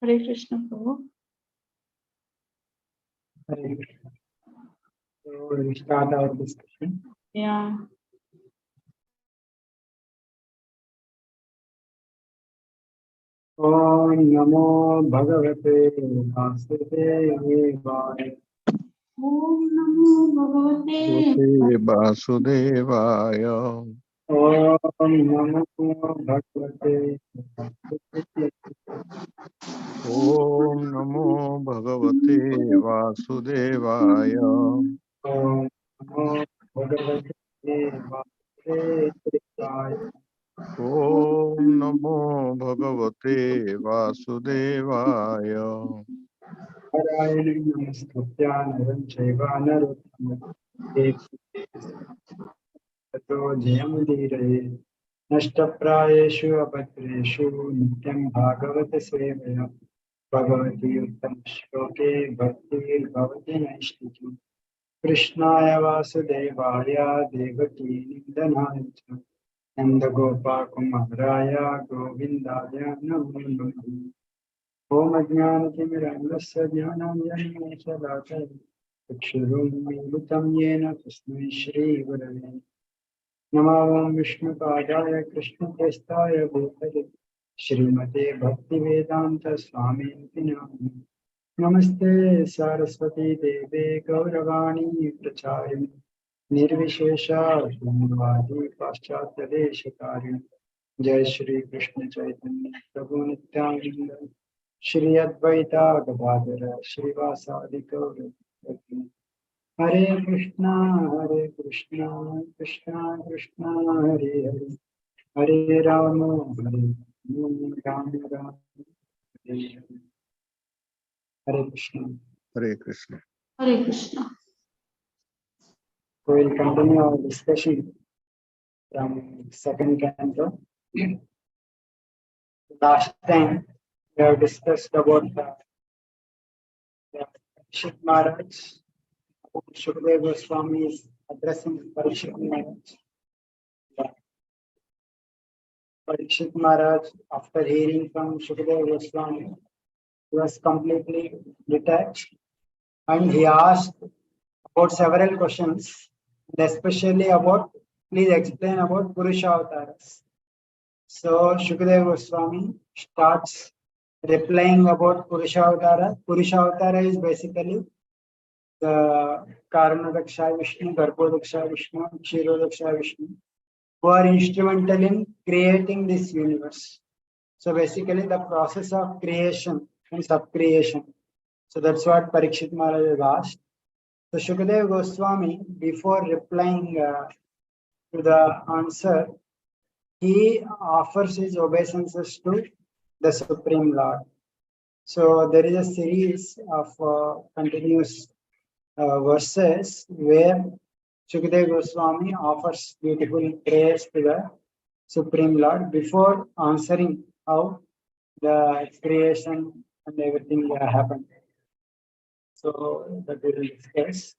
Hare Krishna, Prabhu. Hare Krishna. So we'll start our discussion. Yeah. Om Namo Bhagavate Vasudevaya. Om Namo Bhagavate Vasudevaya. Om Namo Bhagavate Vasudevaya. Om Namo Bhagavate Vasudevaya. Om Namo Bhagavate Vasudevaya. Om Namo Bhagavate Vasudevaya. Narayanam Namaskritya Naram Chaiva Narottamam Tato Jayamudiraye Nashtaprayeshu Abhatreshu Nityam Bhagavata Sevaya Bhagavati Uttam Shloke Bhaktir Bhavati Naishtikam Krishnaya Vasudevaya Devaki Nindanaya Cha Nanda Gopa Kumaraya Govindaya Namo Namaha Om Ajnanatimiraندस्य ज्ञानाञ्जनशलाकया चक्षुरुन्मीलितं येन तस्मै श्रीगुरवे नमः। ओं विष्णुपादाय कृष्णप्रेष्ठाय भूतले श्रीमते भक्तिवेदान्त स्वामिनिति नामिने नमस्ते सरस्वती देवे गौरवाणी प्रचारिणे निर्विशेषा शून्यवादी पाश्चात्यदेशकारिणे जय श्री कृष्ण चैतन्य प्रभु नित्यानंद श्री अद्वैता गदाधर श्रीवासादि गौर हरे कृष्णा कृष्णा कृष्णा हरे हरे हरे राम राम हरे हरे। हरे Krishna. Hare Krishna. Hare Krishna. We will continue our discussion from second canto. Last time we have discussed about the Parikshit Maharaj. Shukadeva Goswami is addressing Parikshit Maharaj. Parikshit Maharaj, after hearing from Shukadeva Goswami, he was completely detached and he asked about several questions, and especially about, please explain about Purusha avatars. So Shukadeva Goswami starts replying about Purusha avatara. Purusha avatara is basically the Karanadaksha Vishnu, Garbhodaksha Vishnu, Kshirodaksha Vishnu, who are instrumental in creating this universe. So basically the process of creation and sub-creation. So that's what Parikshit Maharaj has asked. So Shukadeva Goswami, before replying to the answer, he offers his obeisances to the Supreme Lord. So there is a series of continuous verses where Shukadeva Goswami offers beautiful prayers to the Supreme Lord before answering how the creation and everything happened. So that we will discuss.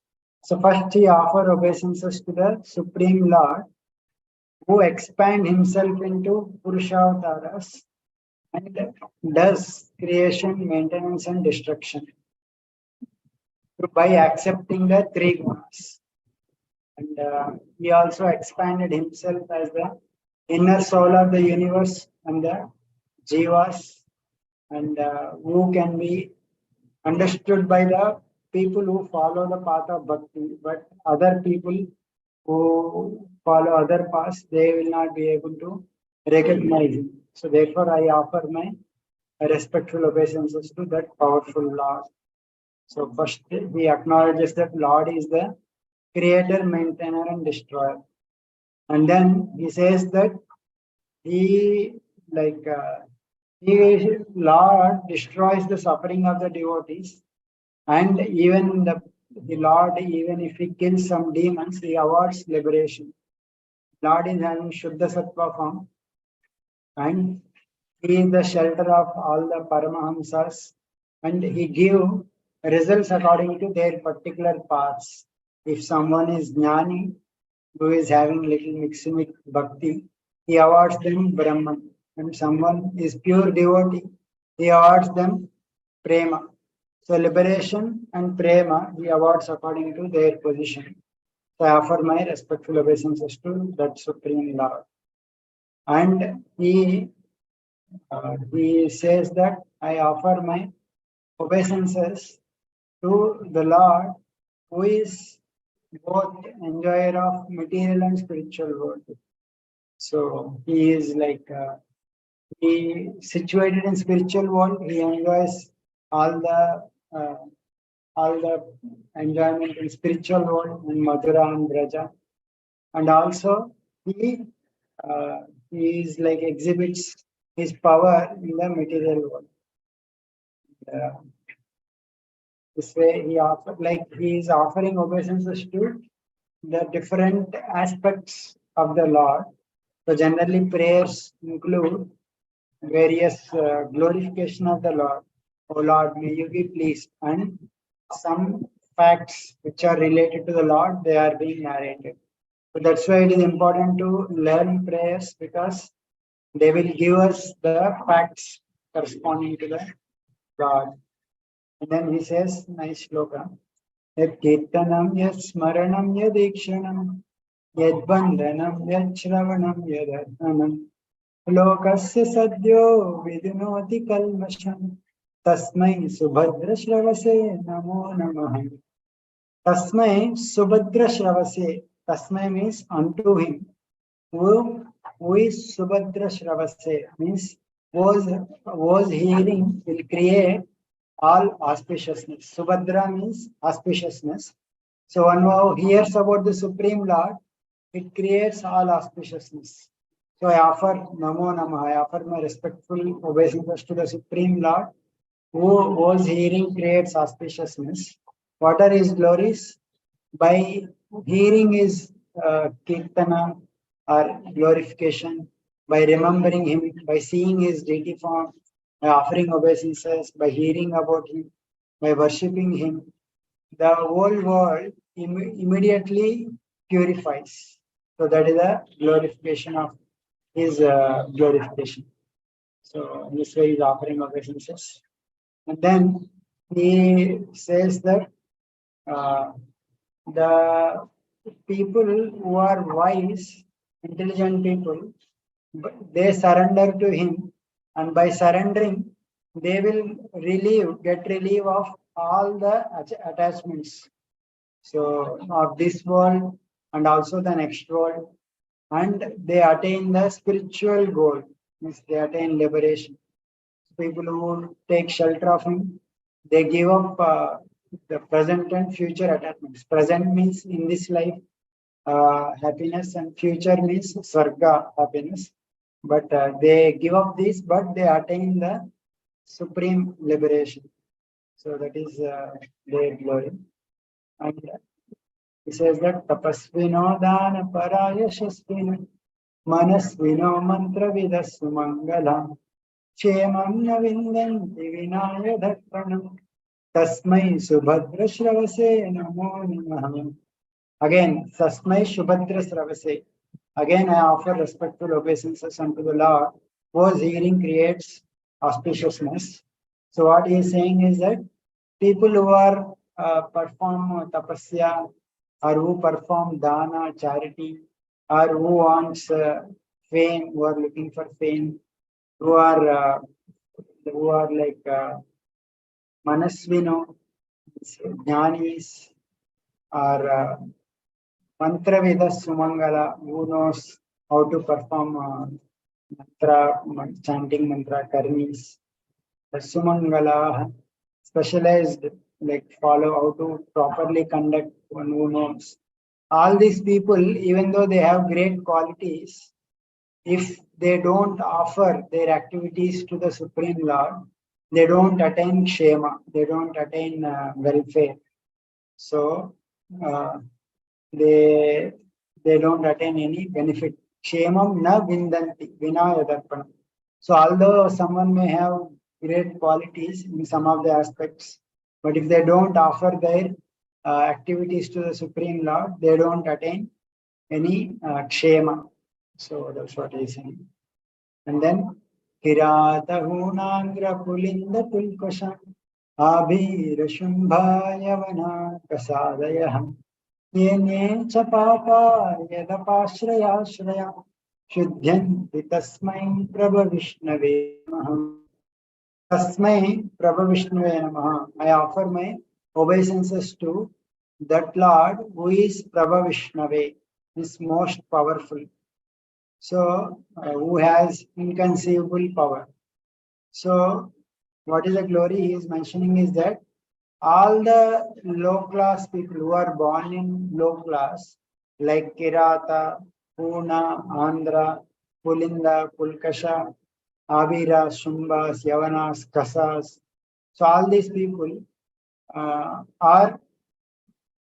So first he offers obeisances to the Supreme Lord, who expand himself into Purushavasaras and does creation, maintenance and destruction by accepting the three gunas. And he also expanded himself as the inner soul of the universe and the jivas, and who can be understood by the people who follow the path of bhakti, but other people who follow other paths, they will not be able to recognize him. So therefore I offer my respectful obeisances to that powerful Lord. So first he acknowledges that Lord is the creator, maintainer and destroyer. And then he says that he Lord destroys the suffering of the devotees, and even the Lord, even if he kills some demons, he awards liberation. Lord is having Shuddha Sattva form, and he is the shelter of all the Paramahamsas, and he give results according to their particular paths. If someone is Jnani, who is having little mixed with bhakti, he awards them Brahman. And someone is pure devotee, he awards them prema. So liberation and prema he awards according to their position. So I offer my respectful obeisances to that Supreme Lord. And he says that I offer my obeisances to the Lord who is both enjoyer of material and spiritual world. So he is like he situated in spiritual world. He enjoys all the uh, all the enjoyment in spiritual world in Madhura and Braja, and also he uh, he is like exhibits his power in the material world. Uh, this way he he is offering obeisances to the different aspects of the Lord. So generally prayers include various glorification of the Lord. O Lord, may you be pleased. And some facts which are related to the Lord, they are being narrated. So that's why it is important to learn prayers, because they will give us the facts corresponding to the God. And then he says, nice shloka, Yat kirtanam, yat smaranam, yat ikshanam, yat bandhanam, yat shravanam, yat arthanam, lokasya sadyo vidunoti kalmasham, tasmai subhadra shravase namo namaha. Tasmai subhadra shravase. Tasmai means unto him. Who is Subhadra Shravase means was hearing will create all auspiciousness. Subhadra means auspiciousness. So one who hears about the Supreme Lord, it creates all auspiciousness. So I offer Namo Namaha, I offer my respectful obeisances to the Supreme Lord, who was hearing creates auspiciousness. What are his glories? By hearing his kirtana or glorification, by remembering him, by seeing his deity form, by offering obeisances, by hearing about him, by worshipping him, the whole world immediately purifies. So that is the glorification of his glorification. So in this way, he is offering obeisances. And then he says that the people who are wise, intelligent people, they surrender to him, and by surrendering, they will get relief of all the attachments. So of this world and also the next world, and they attain the spiritual goal, means they attain liberation. People who take shelter of him, they give up the present and future attachments. Present means in this life happiness, and future means Swarga happiness. But they give up this, but they attain the supreme liberation. So that is their glory. And he says that tapasvino dana parayashasvino manasvino mantra vidasu mangalam Kshemam na vindanti vinaya dharpanam tasmai subhadra shravase namo namaha. Again, tasmai subhadra shravase. Again, I offer respectful obeisances unto the Lord, whose hearing creates auspiciousness. So what he is saying is that people who are perform tapasya, or who perform dana, charity, or who wants fame, who are looking for fame, who are like manasvino, jnanis, or mantra veda sumangala, who knows how to perform mantra, chanting mantra, karmis, the sumangala, specialized, like follow how to properly conduct, one who knows. All these people, even though they have great qualities, if they don't offer their activities to the Supreme Lord, they don't attain Kshema, they don't attain welfare. So they don't attain any benefit. Kshemam na vindanti, vinaya darpanam. So although someone may have great qualities in some of the aspects, but if they don't offer their activities to the Supreme Lord, they don't attain any Kshema. So that's what he's saying. And then Kirata Hunangra Pulinda Pulkosha आभीरशुम्भायवना प्रसादयः येने च पापा यदपाश्रयाश्रया शुध्यन्ति तस्मै प्रभविष्णवे नमः तस्मै प्रभविष्णवे नमः I offer my obeisances to that Lord who is Prabhavishnave, is most powerful, so who has inconceivable power. So what is the glory he is mentioning is that all the low class people who are born in low class, like Kirata, Puna, Andhra, Pulinda, Pulkasha, Avira, Shumbas, Yavanas, Kasas. So all these people are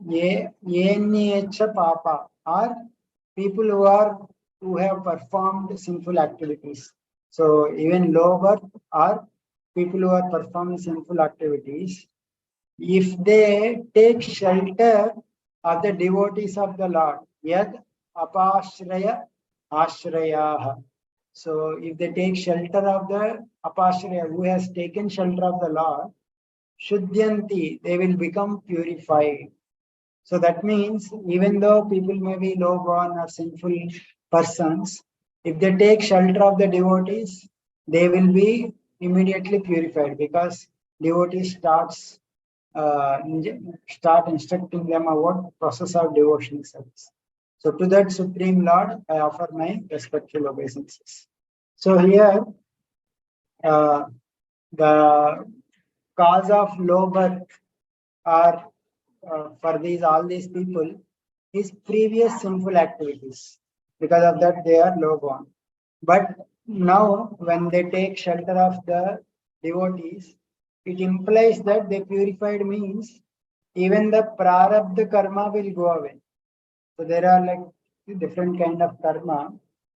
Yenecha Papa, are people who have performed sinful activities. So even low birth are people who are performing sinful activities. If they take shelter of the devotees of the Lord, yad apashraya ashrayaha. So if they take shelter of the apashraya, who has taken shelter of the Lord, shuddhyanti, they will become purified. So that means even though people may be low born or sinful persons, if they take shelter of the devotees, they will be immediately purified, because devotees start instructing them about process of devotional service. So to that Supreme Lord, I offer my respectful obeisances. So here, the cause of low birth are for all these people is previous sinful activities. Because of that, they are low born. But now, when they take shelter of the devotees, it implies that they purified means even the prarabdha karma will go away. So there are like different kind of karma.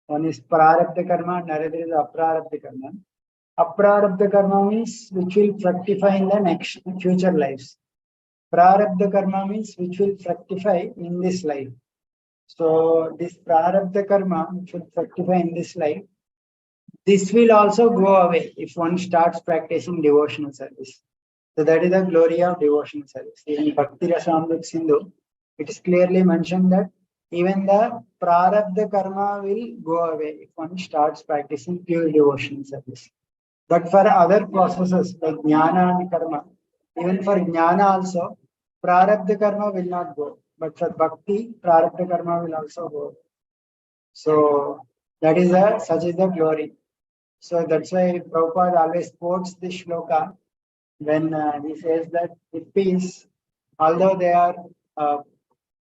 One is prarabdha karma, another is aprarabdha karma. Aprarabdha karma means which will fructify in the next future lives. Prarabdha karma means which will fructify in this life. So this prarabdha karma which will fructify in this life, this will also go away if one starts practicing devotional service. So that is the glory of devotional service. In Bhakti Rasamrita Sindhu, it is clearly mentioned that even the prarabdha karma will go away if one starts practicing pure devotional service. But for other processes like jnana and karma, even for jnana also, prarabdha karma will not go. But for bhakti, prarabdha karma will also go. So that is such is the glory. So that's why Prabhupada always quotes this shloka when he says that hippies, although they are uh,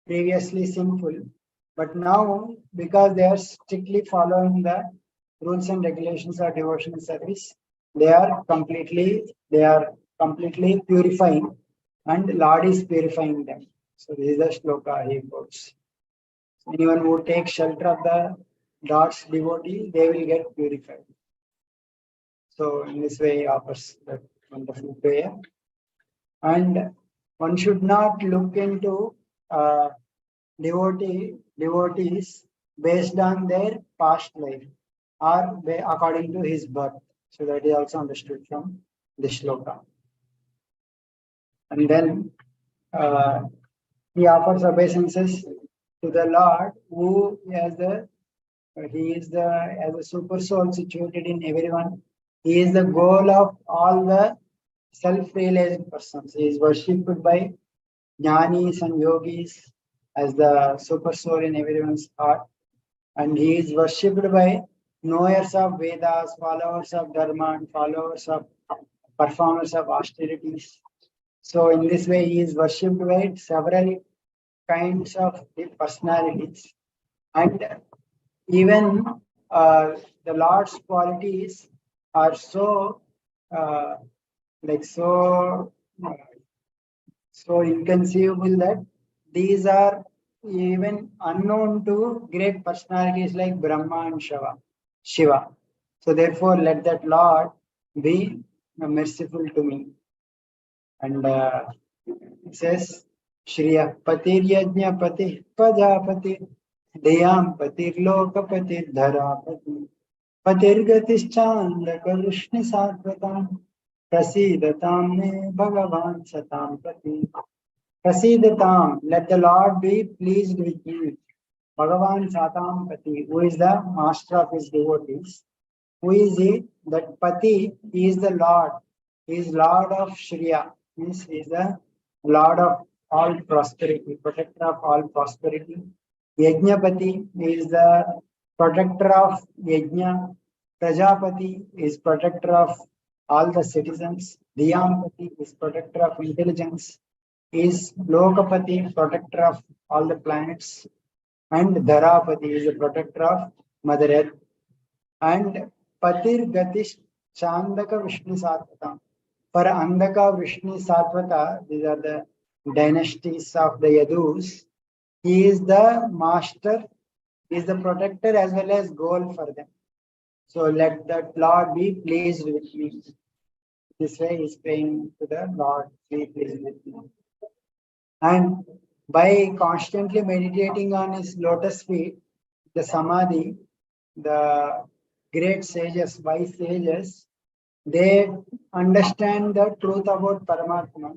previously sinful, but now because they are strictly following the rules and regulations of devotional service, they are completely purifying, and Lord is purifying them. So this is the shloka he quotes. Anyone who takes shelter of the Lord's devotee, they will get purified. So in this way he offers that wonderful prayer. And one should not look into devotees based on their past life or according to his birth. So that is also understood from this shloka. And then he offers obeisances to the Lord, who as a super soul situated in everyone. He is the goal of all the self-realized persons. He is worshipped by jnanis and yogis as the super soul in everyone's heart. And he is worshipped by knowers of Vedas, followers of Dharma, and followers of performers of austerities. So in this way, he is worshipped by several kinds of personalities. And even the Lord's qualities are so uh, like so so inconceivable that these are even unknown to great personalities like Brahma and Shiva. So therefore, let that Lord be merciful to me. And it says, Shriya Patir Yajna Pati Pajapati Deyam Patir Lokapatir Dharapati Patir Gatischanda Karushni Sattvatam Prasidatam me Bhagavan Satam Prati. Prasidatam, let the Lord be pleased with me. Bhagavan Satam Pati, who is the master of his devotees. Who is he? That Pati is the Lord. He is Lord of Shriya. Means he is the Lord of all prosperity, protector of all prosperity. Yajnapati is the protector of Yajna. Prajapati is protector of all the citizens. Dhiyampati is protector of intelligence. Is Lokapati protector of all the planets. And Dharapati is the protector of Mother Earth. And Patir Gatish Chandaka Vishnu Satvata. For Andaka Vishnu Satvata, these are the dynasties of the Yadus. He is the master, he is the protector as well as goal for them. So let that Lord be pleased with me. This way he is praying to the Lord, be pleased with me. And by constantly meditating on his lotus feet, the samadhi, the great sages, wise sages, they understand the truth about Paramatma.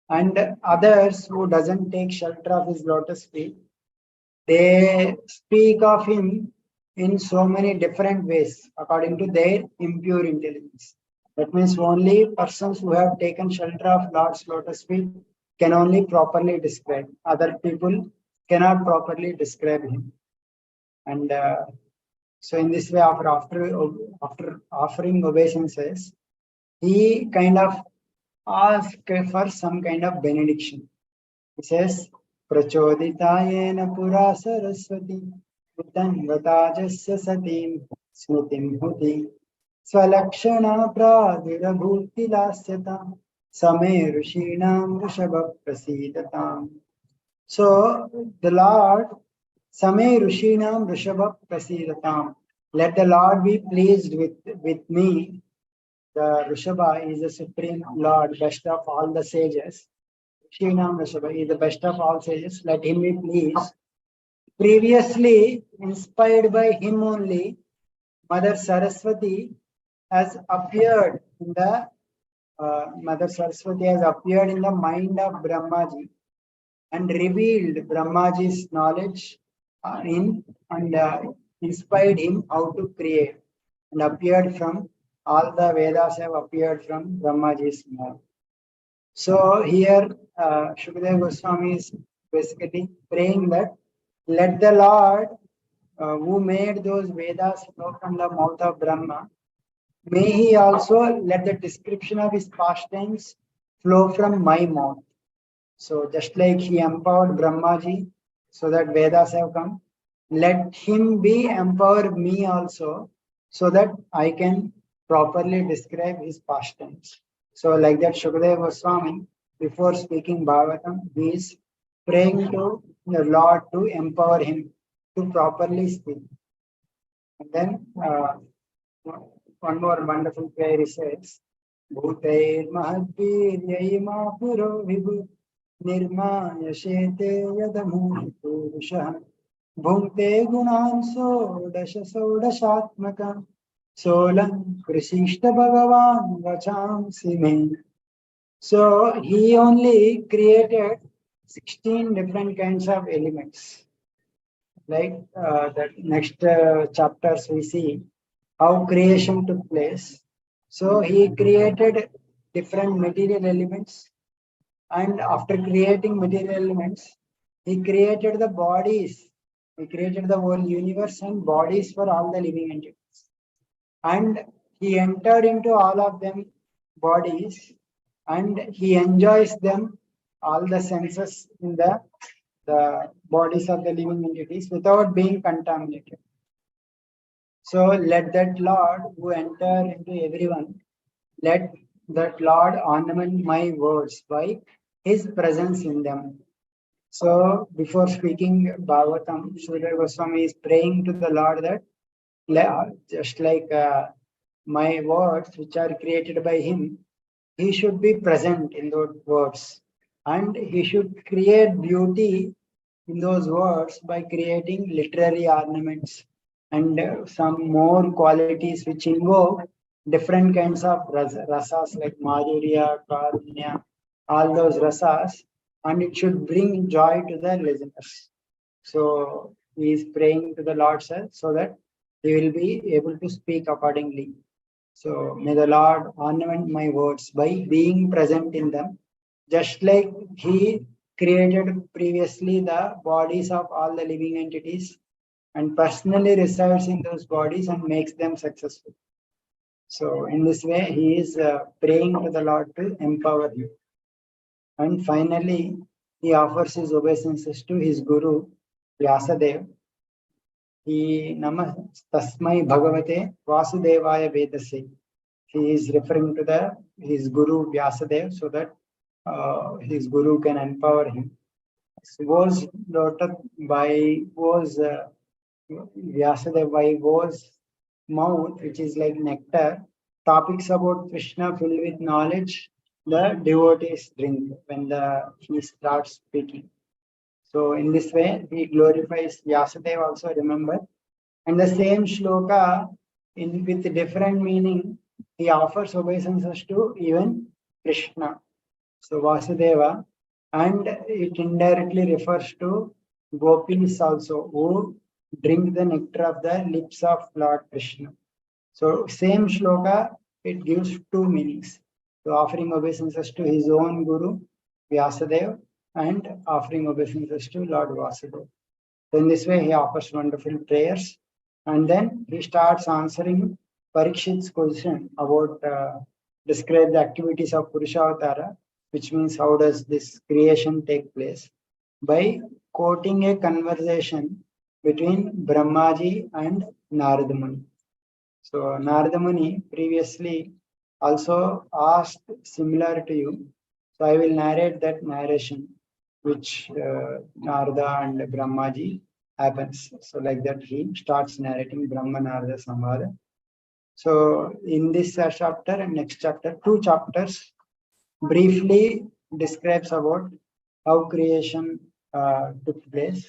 And others who doesn't take shelter of his lotus feet, they speak of him in so many different ways according to their impure intelligence. That means only persons who have taken shelter of Lord's lotus feet can only properly describe. Other people cannot properly describe him. And so in this way, after offering obeisances, he kind of asked for some kind of benediction. He says, Prachoditayena pura saraswati utanvatajasya satim smutim huti swalakshana pradirabhuti lasyata same rishinam rishabha prasidatam. So the Lord, Same Rishinam Rishabha Prasidatam. Let the Lord be pleased with me. The Rishabha is the supreme Lord, best of all the sages. Rishinam Rishabha is the best of all sages. Let him be pleased. Previously, inspired by him only, Mother Saraswati has appeared in the Mother Saraswati has appeared in the mind of Brahmaji and revealed Brahmaji's knowledge inspired him how to create, and appeared from all the Vedas have appeared from Brahmaji's mouth. So here Shukadeva Goswami is basically praying that let the Lord who made those Vedas flow from the mouth of Brahma, may he also let the description of his pastimes flow from my mouth. So just like he empowered Brahmaji so that Vedas have come, let him be empower me also so that I can properly describe his pastimes. So like that Shukadeva Goswami, before speaking Bhagavatam, he is praying to the Lord to empower him to properly speak. And then one more wonderful prayer he says, Bhuteir Mahadviryayima Puro Vibhu Nirmaya Shete Yadamu Purusha Bhunte Gunan Sodashatmakam Solam Krisishta Bhagavan Vacham Sime. So he only created 16 different kinds of elements. Like the next chapters we see how creation took place. So he created different material elements, and after creating material elements, he created the bodies. He created the whole universe and bodies for all the living entities. And he entered into all of them bodies, and he enjoys them, all the senses in the bodies of the living entities without being contaminated. So let that Lord who enter into everyone, let that Lord ornament my words by his presence in them. So before speaking Bhagavatam, Sridhar Goswami is praying to the Lord that just like my words which are created by him, he should be present in those words, and he should create beauty in those words by creating literary ornaments and some more qualities which invoke different kinds of rasas like Madhurya, Karunya, all those rasas, and it should bring joy to the listeners. So he is praying to the Lord sir, so that he will be able to speak accordingly. So may the Lord ornament my words by being present in them, just like he created previously the bodies of all the living entities and personally resides in those bodies and makes them successful. So in this way, he is praying to the Lord to empower him. And finally, he offers his obeisances to his guru, Vyasadeva. He Namah Tasmai Bhagavate Vasudevaya Vedase. He is referring to his guru Vyasadeva, so that his guru can empower him. Was dotted by Vyasadeva by was mouth, which is like nectar. Topics about Krishna filled with knowledge, the devotees drink when he starts speaking. So in this way, he glorifies Vyasadeva also, remember. And the same shloka with different meaning, he offers obeisances to even Krishna. So Vasudeva, and it indirectly refers to gopis also, who drink the nectar of the lips of Lord Krishna. So same shloka, it gives two meanings. So offering obeisances to his own guru, Vyasadeva, and offering obeisances to Lord Vasudeva. So in this way, he offers wonderful prayers, and then he starts answering Parikshit's question about describe the activities of Purushavatara, which means how does this creation take place, by quoting a conversation between Brahmaji and Narada Muni. So Narada Muni previously also asked similar to you. So I will narrate that narration, which Narada and Brahmaji happens. So like that, he starts narrating Brahma Narada Samvada. So in this chapter and next chapter, two chapters briefly describes about how creation took place.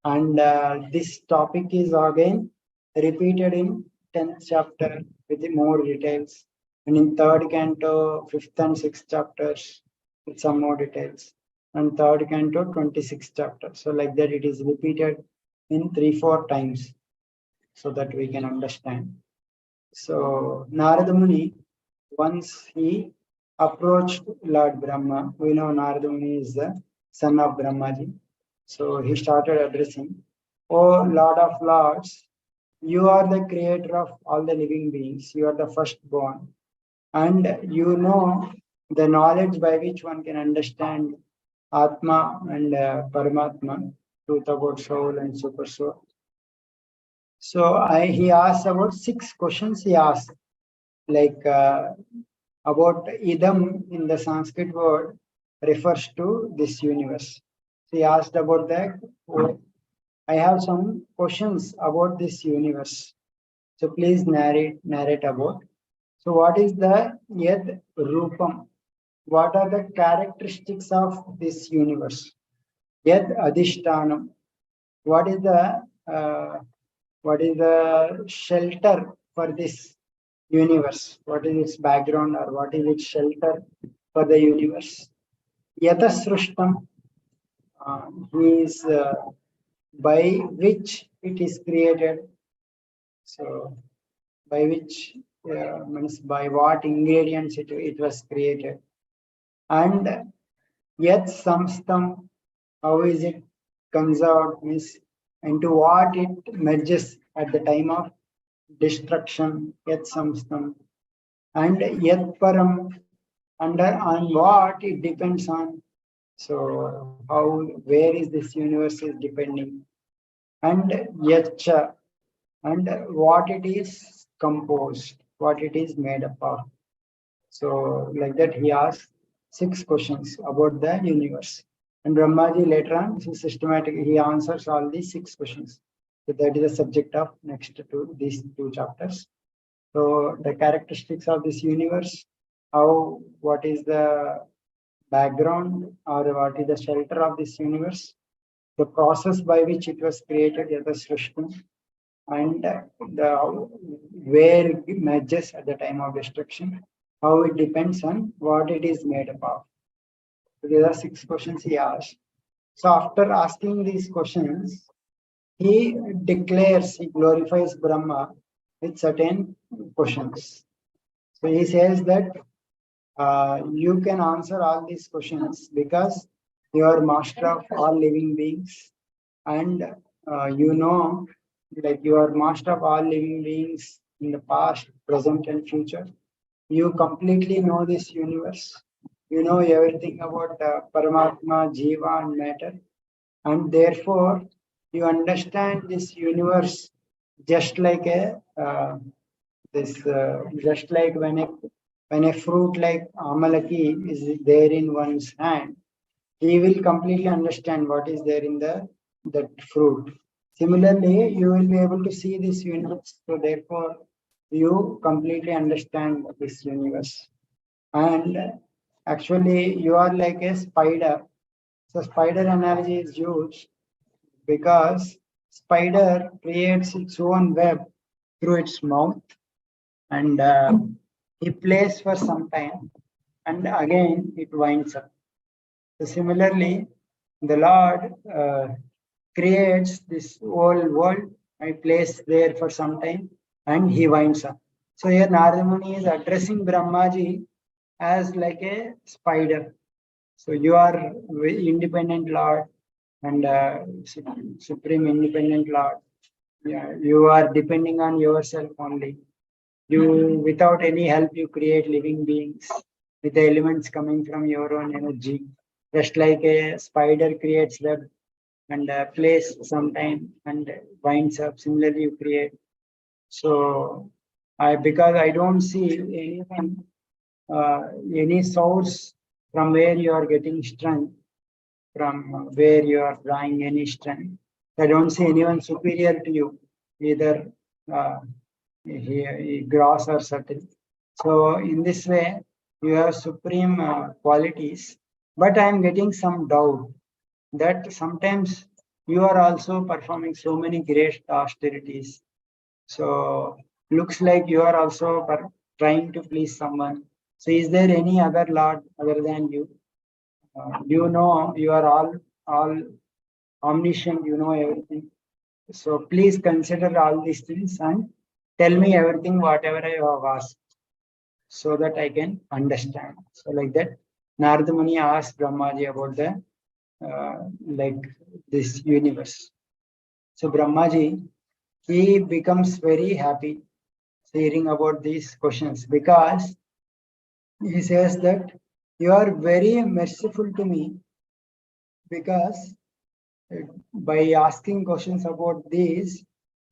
And this topic is again repeated in 10th chapter with more details. And in third canto, 5th and 6th chapters with some more details. And third canto, 26th chapter. So like that, it is repeated in 3-4 times so that we can understand. So Narada Muni, once he approached Lord Brahma, we know Narada Muni is the son of Brahmaji. So he started addressing, "O Lord of Lords, you are the creator of all the living beings. You are the firstborn. And you know the knowledge by which one can understand Atma and Paramatma, truth about soul and super soul." So he asked about 6 questions he asked, like about idam in the Sanskrit word refers to this universe. He asked about that. I have some questions about this universe. So please narrate about. So what is the yad rupam? What are the characteristics of this universe? Yad adhishtanam. What is the shelter for this universe? What is its background, or what is its shelter for the universe? Yata srushtam is by which it is created. So by which means by what ingredients it was created. And yet samstam, how is it conserved, means into what it merges at the time of destruction, yet samstam. And yet param, on what it depends on. So where is this universe is depending. And yacha, and what it is composed, what it is made up of. So like that, he asked 6 questions about the universe. And Brahmaji later on, he answers all these 6 questions. So that is the subject of next these 2 chapters. So the characteristics of this universe, what is the background, or what is the shelter of this universe, the process by which it was created, Yata Srishtam, and the where it merges at the time of destruction, how it depends on what it is made up of. So these are 6 questions he asked. So after asking these questions, he declares, he glorifies Brahma with certain questions. So he says that you can answer all these questions because you are master of all living beings, and you know, like you are master of all living beings in the past, present, and future. You completely know this universe. You know everything about Paramatma, Jiva, and matter, and therefore you understand this universe just like a just like when a fruit like amalaki is there in one's hand, he will completely understand what is there in the that fruit. Similarly, you will be able to see this universe, so therefore you completely understand this universe. And actually, you are like a spider. So spider analogy is used because spider creates its own web through its mouth, and he plays for some time, and again it winds up. So similarly, the Lord creates this whole world and plays there for some time, and he winds up. So here Narada Muni is addressing Brahmaji as like a spider. So you are independent Lord and supreme independent Lord. Yeah, you are depending on yourself only. You, without any help, you create living beings with the elements coming from your own energy. Just like a spider creates web and plays sometime and winds up. Similarly, you create. So, because I don't see anything, any source from where you are getting strength, from where you are drawing any strength. I don't see anyone superior to you, either uh, gross or subtle. So in this way, you have supreme qualities. But I am getting some doubt that sometimes you are also performing so many great austerities. So looks like you are also trying to please someone. So is there any other Lord other than you? You know you are all omniscient, you know everything. So please consider all these things and tell me everything, whatever I have asked, so that I can understand. So like that, Narada Muni asked Brahmaji about the like this universe. So Brahmaji, he becomes very happy hearing about these questions because he says that you are very merciful to me because by asking questions about this,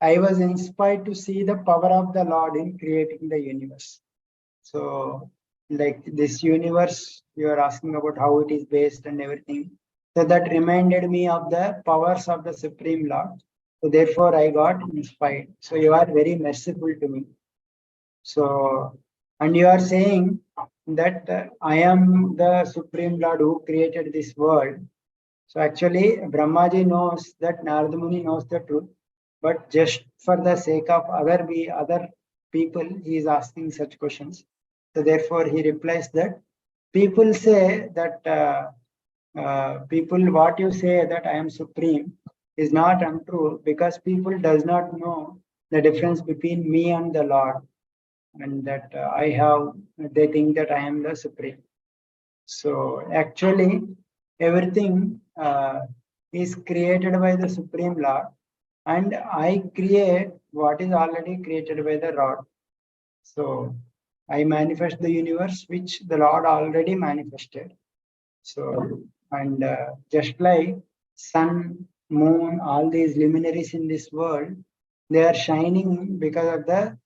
I was inspired to see the power of the Lord in creating the universe. So, like this universe, you are asking about how it is based and everything. So that reminded me of the powers of the Supreme Lord. So therefore, I got inspired. So you are very merciful to me. So, and you are saying that I am the Supreme Lord who created this world. So actually, Brahmaji knows that Narada Muni knows the truth, but just for the sake of other people, he is asking such questions. So therefore, he replies that people say that people what you say that I am supreme is not untrue because people does not know the difference between me and the Lord, and that they think that I am the supreme. So actually, everything is created by the Supreme Lord, and I create what is already created by the Lord. So I manifest the universe which the Lord already manifested. So, and just like sun, moon, all these luminaries in this world, they are shining because of the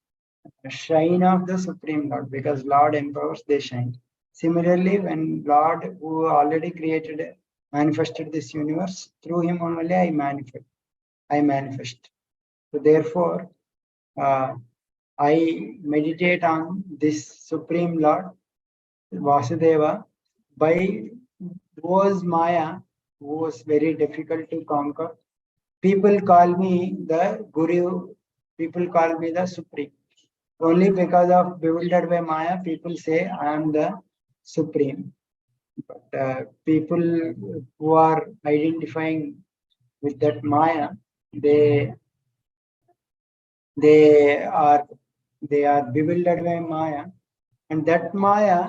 shine of the Supreme Lord, because Lord empowers, they shine. Similarly, when Lord, who already created, manifested this universe, through him only I manifest. I manifest. So therefore, uh, I meditate on this Supreme Lord, Vasudeva, by was Maya, who was very difficult to conquer. People call me the Guru people call me the Supreme. Only because of bewildered by Maya, people say I am the Supreme. But people who are identifying with that Maya, they they are bewildered by Maya, and that Maya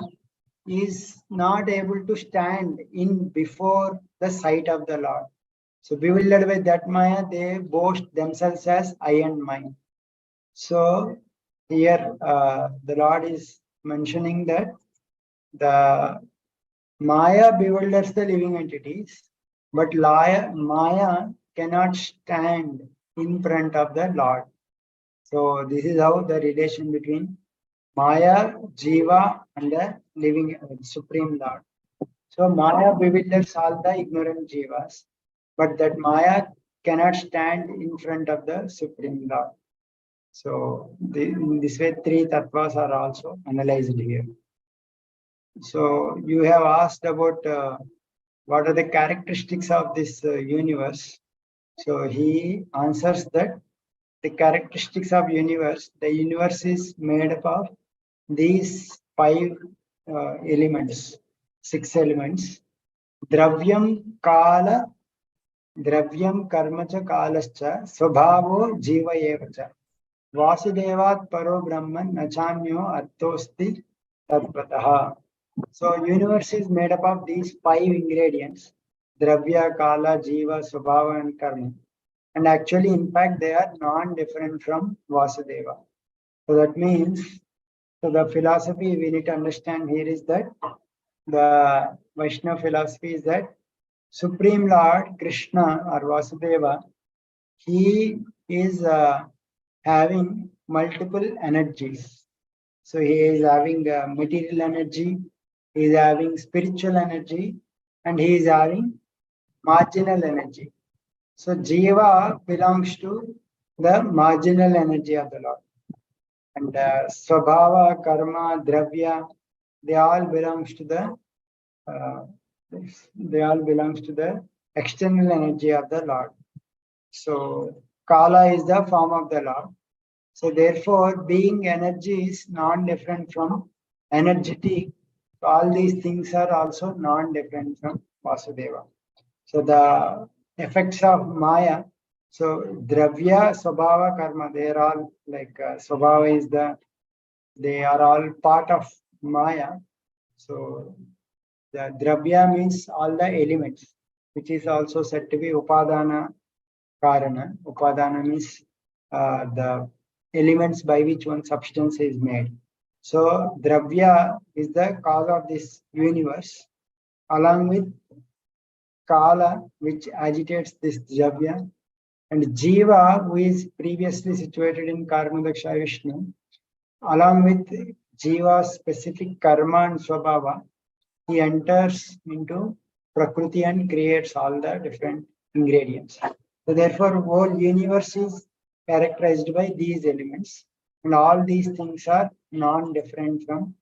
is not able to stand in before the sight of the Lord. So bewildered by that Maya, they boast themselves as I and mine. So here the Lord is mentioning that the Maya bewilders the living entities, but Maya cannot stand in front of the Lord. So this is how the relation between Maya, Jiva, and the living Supreme Lord. So Maya bewilders all the ignorant Jivas, but that Maya cannot stand in front of the Supreme Lord. So in this way, three tattvas are also analyzed here. So you have asked about what are the characteristics of this universe. So he answers that the characteristics of the universe is made up of these five elements, six elements. Dravyam, Kala, Dravyam, Karmacha, Kalascha, Swabhavo, Jiva Evacha. Vasudevat Paro Brahman, Nachanyo, Arthosti, Tatpataha. So universe is made up of these five ingredients: Dravya, Kala, Jiva, Swabhava, and Karma. And actually, in fact, they are non-different from Vasudeva. So that means, so the philosophy we need to understand here is that the Vaishnava philosophy is that Supreme Lord Krishna or Vasudeva, he is having multiple energies. So he is having material energy, he is having spiritual energy, and he is having marginal energy. So Jiva belongs to the marginal energy of the Lord. And Swabhava, Karma, Dravya, they all belongs to the external energy of the Lord. So Kala is the form of the Lord. So therefore, being energy is non-different from energetic. All these things are also non-different from Vasudeva. So the effects of Maya, so Dravya, Swabhava, Karma, they are all like Swabhava is they are all part of Maya. So the Dravya means all the elements, which is also said to be Upadana Karana. Upadana means the elements by which one substance is made. So Dravya is the cause of this universe, along with Kala, which agitates this Dravya, and Jiva, who is previously situated in Karmadaksha Vishnu, along with Jiva's specific karma and Swabhava, he enters into Prakriti and creates all the different ingredients. So therefore, whole universe is characterized by these elements, and all these things are non-different from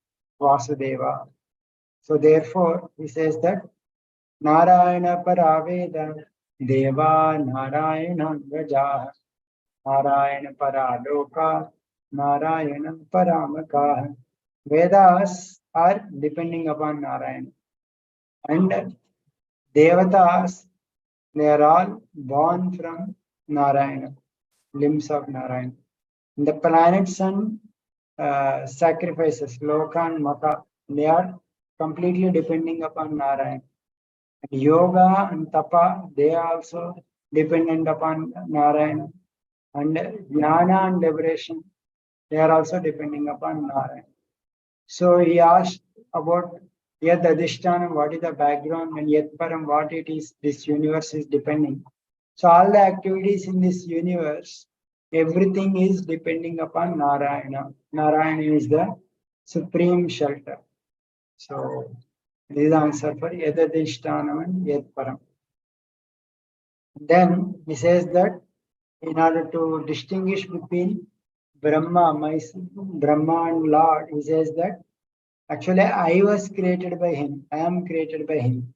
Vasudeva. So therefore, he says that Narayana Paraveda Deva Narayana Vrajaha Narayana Paraloka Narayana Paramaka. Vedas are depending upon Narayana, and Devatas, they are all born from Narayana, limbs of Narayana. The planets and sacrifices, Loka and Maka, they are completely depending upon Narayana. And yoga and tapa, they are also dependent upon Narayana. And jnana and liberation, they are also depending upon Narayana. So he asked about Yad Adhishtanam, what is the background, and Yad Param, what it is, this universe is depending. So all the activities in this universe, everything is depending upon Narayana. Narayana is the supreme shelter. So this is the answer for Yad Adhishtanam and Yad Param. Then he says that in order to distinguish between Brahma and Lord, he says that actually I was created by him, I am created by him.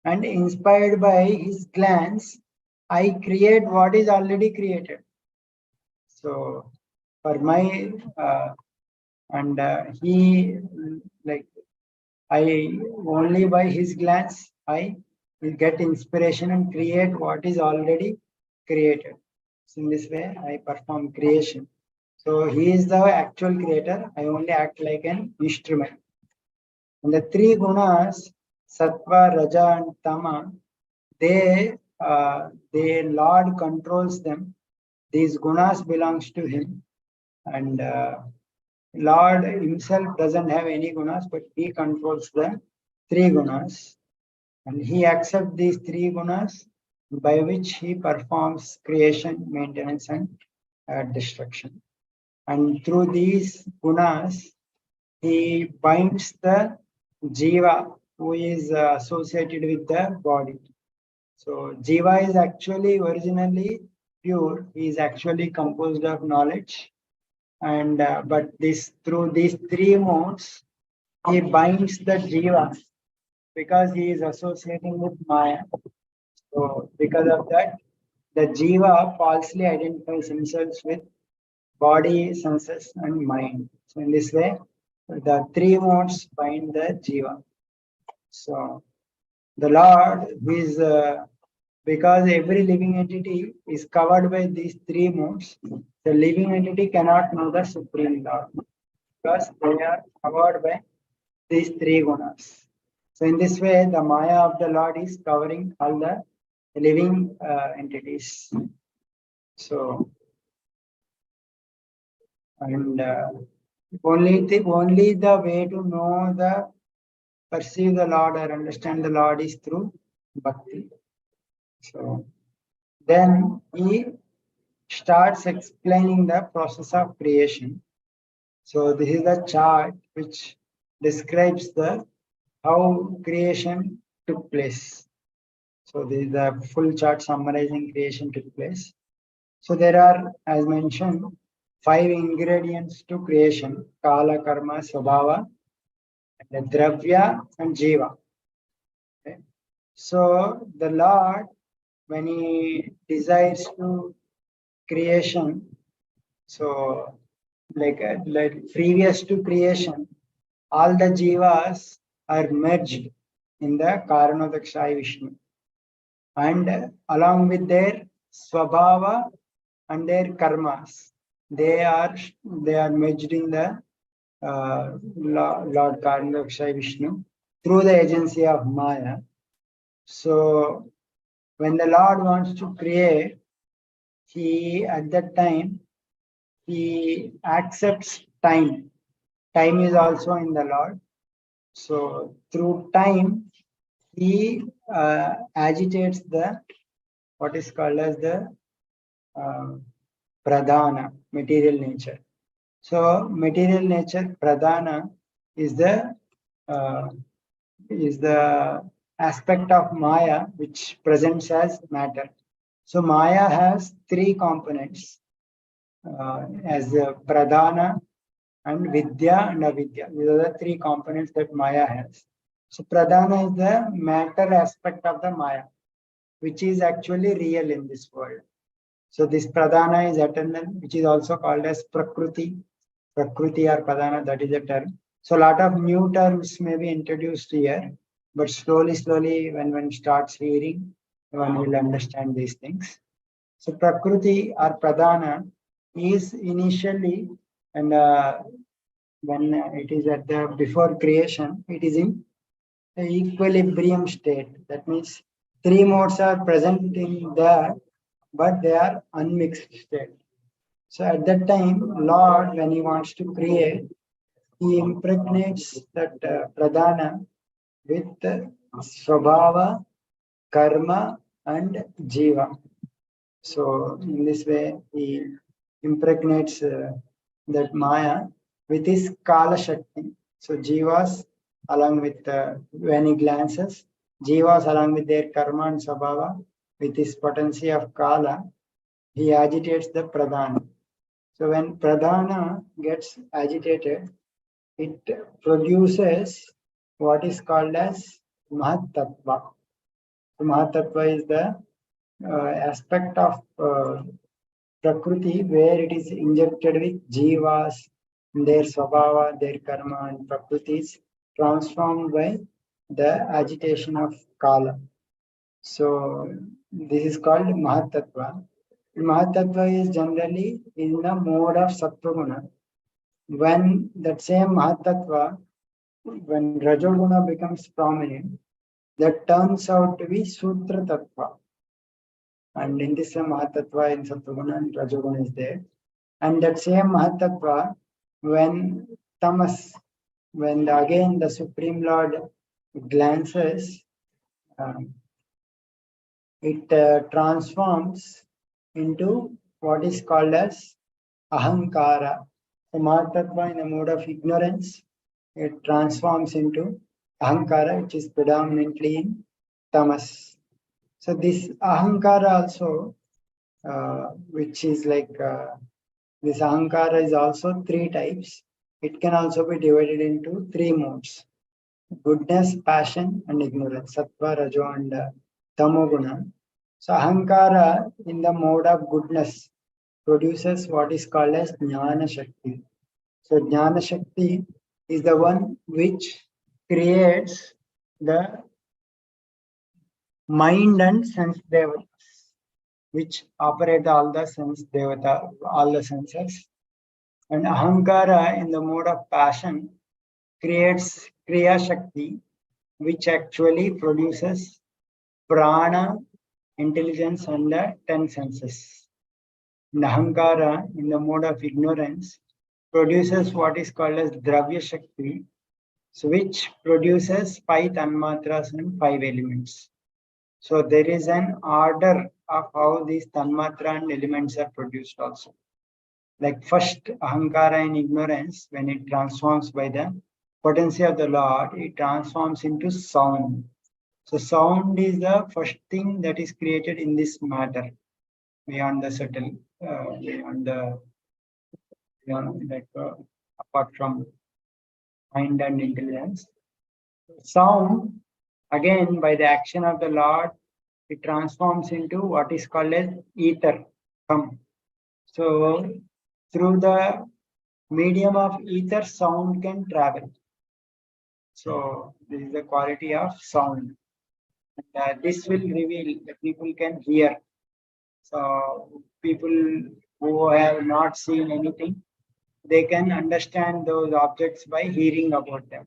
And inspired by his glance, I create what is already created. So for my and he like I only by his glance I will get inspiration and create what is already created. So in this way I perform creation. So he is the actual creator. I only act like an instrument. And the three gunas, sattva, raja, and tama, they Lord controls them. These gunas belongs to him, and Lord himself doesn't have any gunas, but he controls the three gunas, and he accepts these three gunas by which he performs creation, maintenance, and destruction. And through these gunas, he binds the jiva who is associated with the body. So jiva is actually originally pure. He is actually composed of knowledge, and but this through these three modes, he binds the jiva because he is associating with Maya. So because of that, the jiva falsely identifies himself with body, senses, and mind. So in this way, the three modes bind the jiva. So the Lord is because every living entity is covered by these three modes. The living entity cannot know the Supreme Lord because they are covered by these three gunas. So in this way, the Maya of the Lord is covering all the living entities. So and only the way to know the perceive the Lord or understand the Lord is through bhakti. So then he starts explaining the process of creation. So this is the chart which describes the how creation took place. So this is the full chart summarizing creation took place. So there are, as mentioned, 5 ingredients to creation: kala, karma, svabhava, and dravya, and jiva. Okay. So the Lord, when he desires to creation, so like previous to creation, all the jivas are merged in the Karanodakshaya Vishnu, and along with their swabhava and their karmas, they are merged in the Lord Karanodakshaya Vishnu through the agency of Maya. So when the Lord wants to create, he at that time he accepts time. Time is also in the Lord. So through time, he agitates the what is called as the pradhana, material nature. So material nature pradhana is the aspect of Maya which presents as matter. So Maya has 3 components as pradhana and vidya and avidya. These are the 3 components that Maya has. So pradhana is the matter aspect of the Maya, which is actually real in this world. So this pradhana is eternal, which is also called as prakriti. Prakriti or pradhana, that is a term. So a lot of new terms may be introduced here, but slowly, when one starts hearing, one will understand these things. So prakriti or pradhana is initially, and when it is at the before creation, it is in the equilibrium state. That means 3 modes are present in there, but they are unmixed state. So at that time, Lord, when he wants to create, he impregnates that pradhana with svabhava, karma, and jiva. So in this way, he impregnates that Maya with his Kala Shakti. So jivas along with when he glances, jivas along with their karma and sabhava, with his potency of Kala, he agitates the pradhana. So when pradhana gets agitated, it produces what is called as Mahatattva. So Mahatattva is the aspect of Prakriti, where it is injected with jivas, their swabhava, their karma, and Prakriti is transformed by the agitation of Kala. So this is called Mahatattva. Mahatattva is generally in the mode of Sattva. When that same Mahatattva, when Rajoguna becomes prominent, that turns out to be Sutra Tattva. And in this Mahatattva in Sattva and Rajoguna is there. And that same Mahatattva, when Tamas, when again the Supreme Lord glances, it transforms into what is called as Ahankara. So Mahatattva in the mode of ignorance, it transforms into Ahankara, which is predominantly in Tamas. So this Ahankara also, which is like this Ahankara is also three types. It can also be divided into three modes: goodness, passion, and ignorance. Sattva, Rajo, and Tamoguna. So Ahankara in the mode of goodness produces what is called as Jnana Shakti. So Jnana Shakti is the one which creates the mind and sense devatas, which operate all the sense devata, all the senses. And Ahankara in the mode of passion creates Kriya Shakti, which actually produces prana, intelligence, and the 10 senses. And Ahankara in the mode of ignorance produces what is called as Dravya Shakti, so which produces 5 tanmatras and 5 elements. So there is an order of how these tanmatra and elements are produced also. Like first Ahankara in ignorance, when it transforms by the potency of the Lord, it transforms into sound. So sound is the first thing that is created in this matter, beyond the subtle, beyond the, apart from mind and intelligence. Sound, again, by the action of the Lord, it transforms into what is called as ether. So through the medium of ether, sound can travel. So this is the quality of sound. And, this will reveal that people can hear. So people who have not seen anything, they can understand those objects by hearing about them.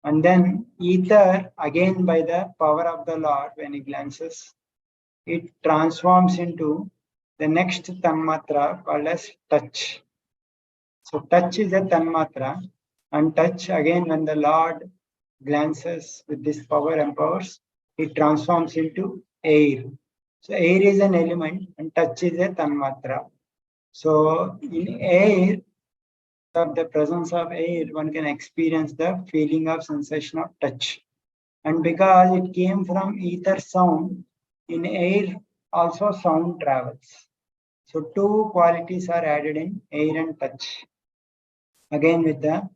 And then ether, again by the power of the Lord, when he glances, it transforms into the next tanmatra called as touch. So touch is a tanmatra, and touch again when the Lord glances with this power empowers, it transforms into air. So air is an element and touch is a tanmatra. So in air, of the presence of air, one can experience the feeling of sensation of touch. And because it came from ether sound, in air also sound travels. So two qualities are added in air and touch. Again, with the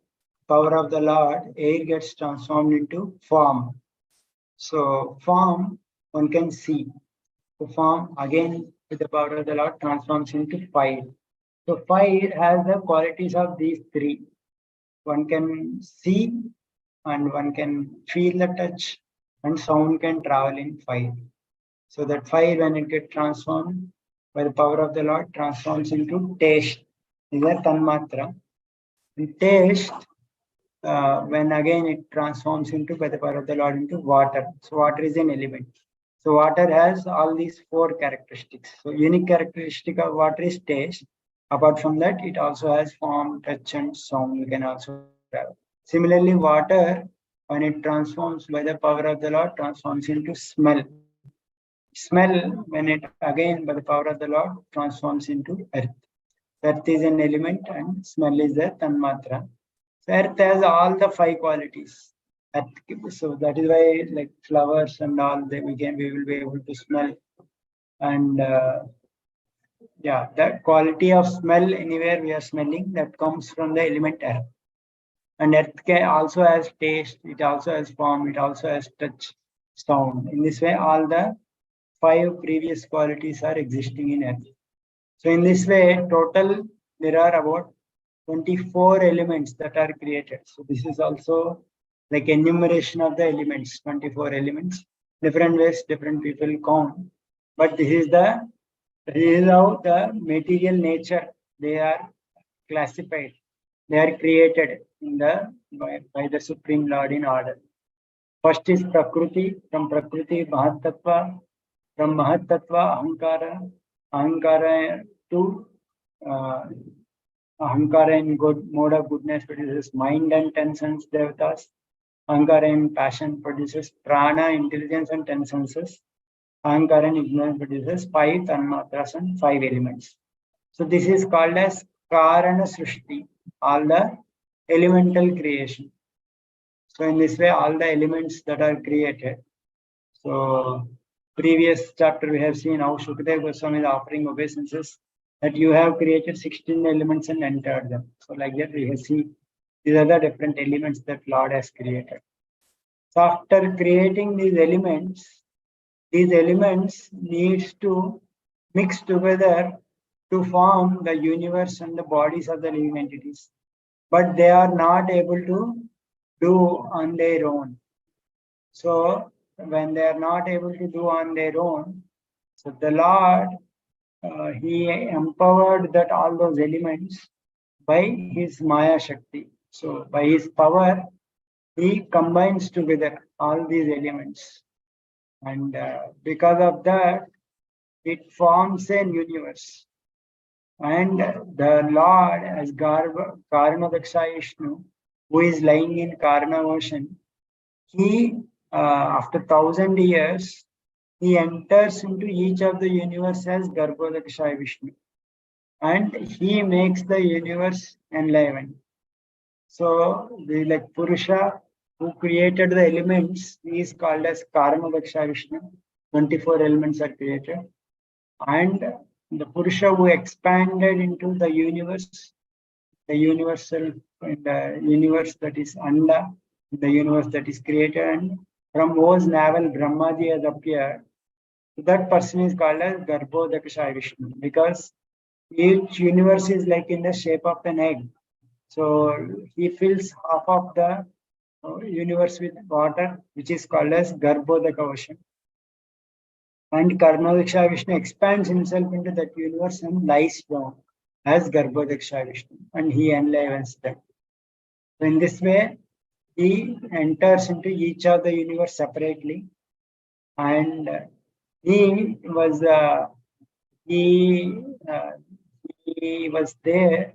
power of the Lord, air gets transformed into form. So form one can see. So form again with the power of the Lord transforms into fire. So fire has the qualities of these three. One can see and one can feel the touch, and sound can travel in fire. So that fire, when it gets transformed by the power of the Lord, transforms into taste. Is a tanmatra. And taste, when again it transforms into by the power of the Lord into water. So water is an element. So water has all these four characteristics. So unique characteristic of water is taste. Apart from that, it also has form, touch, and sound. You can also travel. Similarly, water, when it transforms by the power of the Lord, transforms into smell. Smell, when it again by the power of the Lord, transforms into earth. Earth is an element and smell is the tanmatra. So earth has all the 5 qualities. So that is why, like flowers and all, we will be able to smell. And yeah, that quality of smell anywhere we are smelling, that comes from the element earth. And earth also has taste, it also has form, it also has touch, sound. In this way, all the 5 previous qualities are existing in earth. So in this way, total there are about 24 elements that are created. So this is also like enumeration of the elements, 24 elements. Different ways, different people count. But this is how the material nature they are classified. They are created in by the Supreme Lord in order. First is Prakriti, from Prakriti Mahatattva, from Mahatattva Ahankara, Ahankara to uh, Ahankara in good mode of goodness produces mind and 10 sense devatas. Ahankara in passion produces prana, intelligence and 10 senses. Ahankara in ignorance produces 5 tanmatras and 5 elements. So this is called as Karana Srishti, all the elemental creation. So in this way, all the elements that are created. So previous chapter we have seen how Shukadeva Goswami is offering obeisances that you have created 16 elements and entered them. So like that we have seen these are the different elements that Lord has created. So after creating these elements needs to mix together to form the universe and the bodies of the living entities. But they are not able to do on their own. So when they are not able to do on their own, so the Lord, he empowered that all those elements by his Maya Shakti. So by his power, he combines together all these elements. And because of that, it forms a universe. And the Lord as Karanadaksha Vishnu, who is lying in Karna ocean, he, after 1,000 years, he enters into each of the universe as Garbhodaksha Vishnu. And he makes the universe enlivened. So the like Purusha who created the elements is called as Karanadaksha Vishnu. 24 elements are created. And the Purusha who expanded into the universe, the universal, the universe that is Anda, the universe that is created, and from whose navel Brahmaji has appeared, that person is called as Garbhodaksha Vishnu, because each universe is like in the shape of an egg. So he fills half of the universe with water, which is called as Garbhodaka ocean. And Karnadaksha Vishnu expands himself into that universe and lies down as Garbhodaksha Vishnu, and he enlivens them. So in this way, he enters into each of the universe separately, and he was he was there.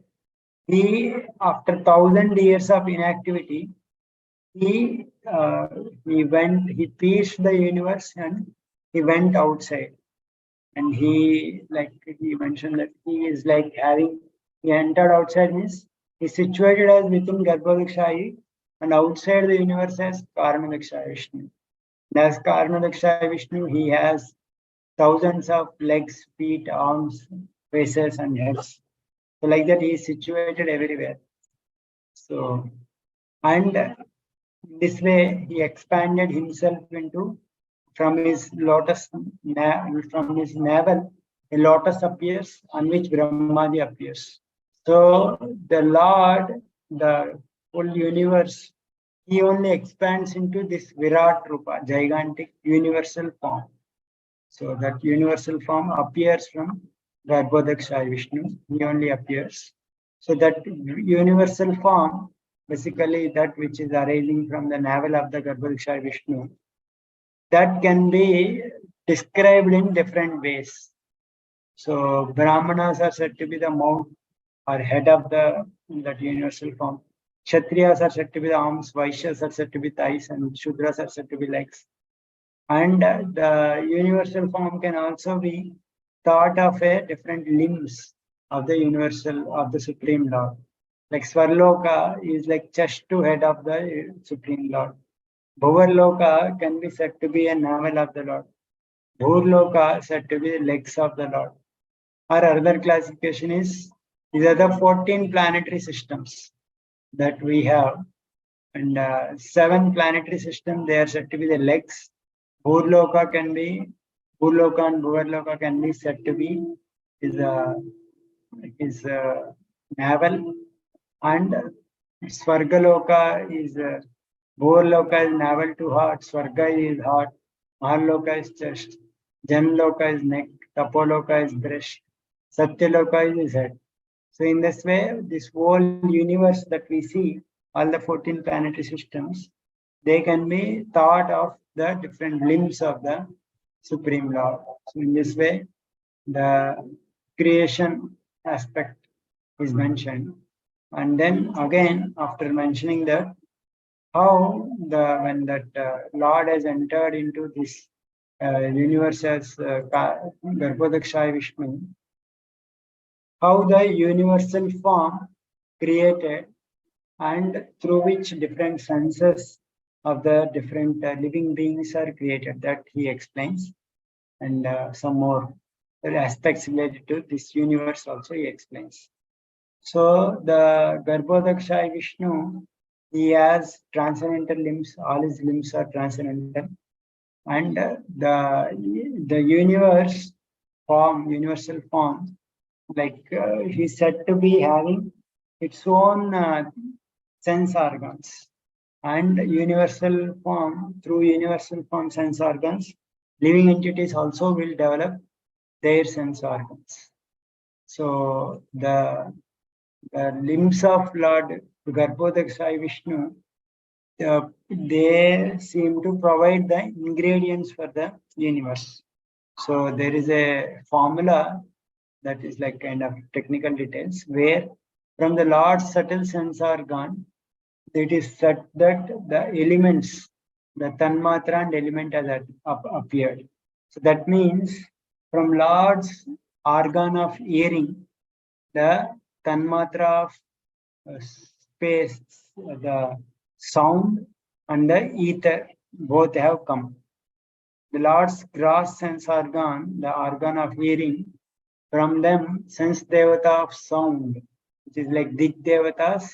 He, after 1,000 years of inactivity, he pierced the universe and he went outside. And he mentioned that he is like he entered outside means he's situated as within Garbhodaksha and outside the universe as Karanadaksha Vishnu. And as Karanadaksha Vishnu, he has thousands of legs, feet, arms, faces, and heads. So like that, he is situated everywhere. So, and this way, he expanded himself into from his navel, a lotus appears on which Brahmaji appears. So the Lord, the whole universe, he only expands into this Virat Rupa, gigantic universal form. So that universal form appears from Garbhodaksha Vishnu. He only appears. So that universal form, basically that which is arising from the navel of the Garbhodaksha Vishnu, that can be described in different ways. So Brahmanas are said to be the mouth or head of that universal form. Kshatriyas are said to be the arms, Vaishyas are said to be thighs, and Shudras are said to be legs. And the universal form can also be thought of a different limbs of the Supreme Lord. Like Svarloka is like chest to head of the Supreme Lord. Bhuvarloka can be said to be a navel of the Lord. Bhurloka said to be the legs of the Lord. Our other classification is these are the 14 planetary systems that we have. And 7 planetary systems, they are said to be the legs. Bhurloka and Bhuvarloka can be said to be his navel, and Swargaloka is Bhurloka is navel to heart, Swarga is heart, Mahaloka is chest, Janloka is neck, Tapoloka is breast, Satyaloka is his head. So in this way, this whole universe that we see, all the 14 planetary systems, they can be thought of the different limbs of the Supreme Lord. So in this way, the creation aspect is mentioned. And then again, after mentioning that, how when that Lord has entered into this universe as Garbhodakshaya Vishnu, how the universal form created and through which different senses of the different living beings are created, that he explains, and some more aspects related to this universe also he explains. So the Garbhodakshaya Vishnu, he has transcendental limbs, all his limbs are transcendental, and the universe form, universal form, like he's said to be having its own sense organs, and universal form, through universal form sense organs, living entities also will develop their sense organs. So the limbs of Lord Garbhodakshaya Vishnu, they seem to provide the ingredients for the universe. So there is a formula that is like kind of technical details, where from the Lord's subtle sense organ, it is said that the elements, the Tanmatra and element has appeared. So that means from Lord's organ of hearing, the Tanmatra of space, the sound and the ether, both have come. The Lord's gross sense organ, the organ of hearing, from them sense devata of sound, which is like Dik devatas,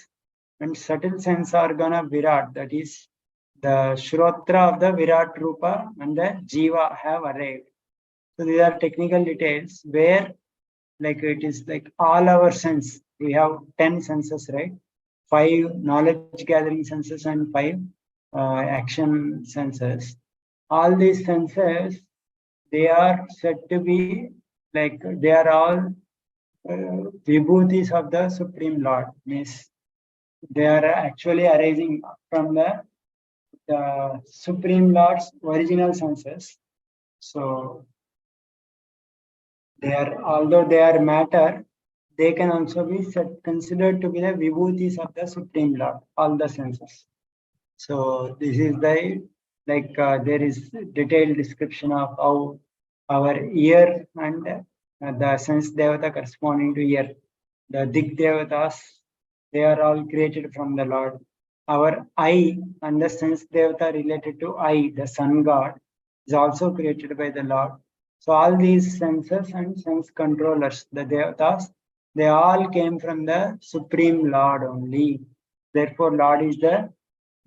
and subtle sense organ of Virat, that is the Shrotra of the Virat Rupa and the Jiva have arrived. So these are technical details where like it is like all our sense. We have 10 senses, right? 5 knowledge gathering senses and 5 action senses. All these senses, they are said to be like they are all vibhutis of the Supreme Lord. Means they are actually arising from the Supreme Lord's original senses. So they are, although they are matter, they can also be considered to be the vibhutis of the Supreme Lord, all the senses. So this is the like there is detailed description of how our ear and the sense devata corresponding to ear, the Dik devatas, they are all created from the Lord. Our eye and the sense devata related to eye, the sun god, is also created by the Lord. So all these senses and sense controllers, the devatas, they all came from the Supreme Lord only. Therefore, Lord is the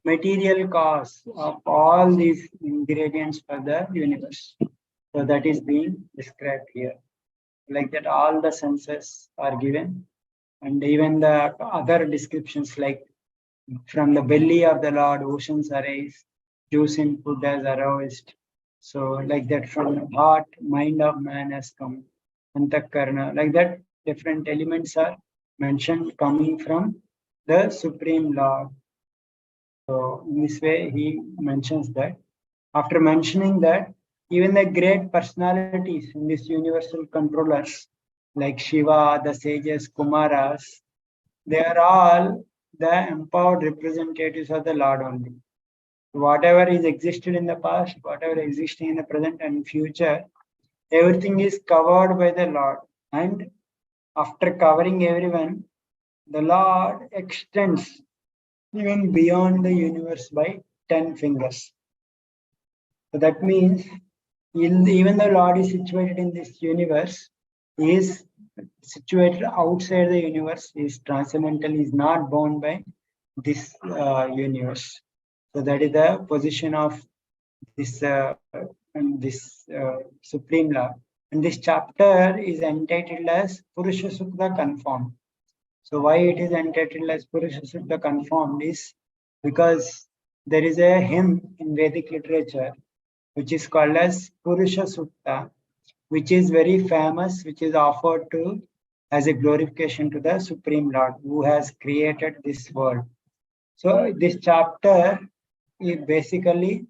material cause of all these ingredients for the universe. So that is being described here. Like that, all the senses are given, and even the other descriptions, like from the belly of the Lord, oceans arise, juice in food has aroused. So, like that, from the heart, mind of man has come, antakarna, like that, different elements are mentioned coming from the Supreme Lord. So, in this way, he mentions that. After mentioning that, even the great personalities in this universal controllers, like Shiva, the sages, Kumaras, they are all the empowered representatives of the Lord only. Whatever is existed in the past, whatever existing in the present and future, everything is covered by the Lord. And after covering everyone, the Lord extends even beyond the universe by 10 fingers. So that means even the Lord is situated in this universe, he is situated outside the universe, he is transcendental, he is not bound by this universe. So that is the position of this Supreme Lord. And this chapter is entitled as Purusha Sukta Confirmed. So why it is entitled as Purusha Sukta Confirmed is because there is a hymn in Vedic literature which is called as Purusha Sukta, which is very famous, which is offered to as a glorification to the Supreme Lord who has created this world. So this chapter it basically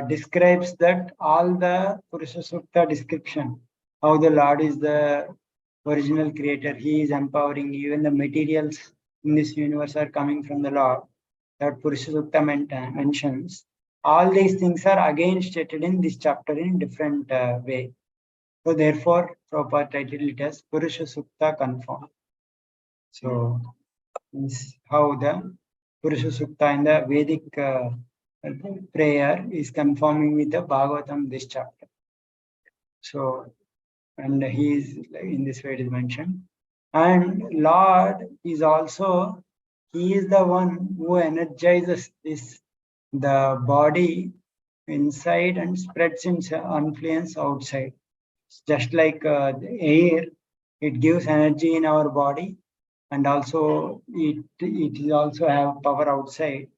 describes that all the Purusha Sukta description, how the Lord is the original creator, he is empowering, even the materials in this universe are coming from the Lord, that Purusha Sukta mentions. All these things are again stated in this chapter in different way. So therefore, proper title it as Purusha Sukta Confirmed. So is how the Purusha Sukta in the Vedic prayer is conforming with the Bhagavatam, this chapter. So, and he is in this way it is mentioned. And Lord is also, he is the one who energizes the body inside and spreads its influence outside. Just like the air, it gives energy in our body and also it is also have power outside.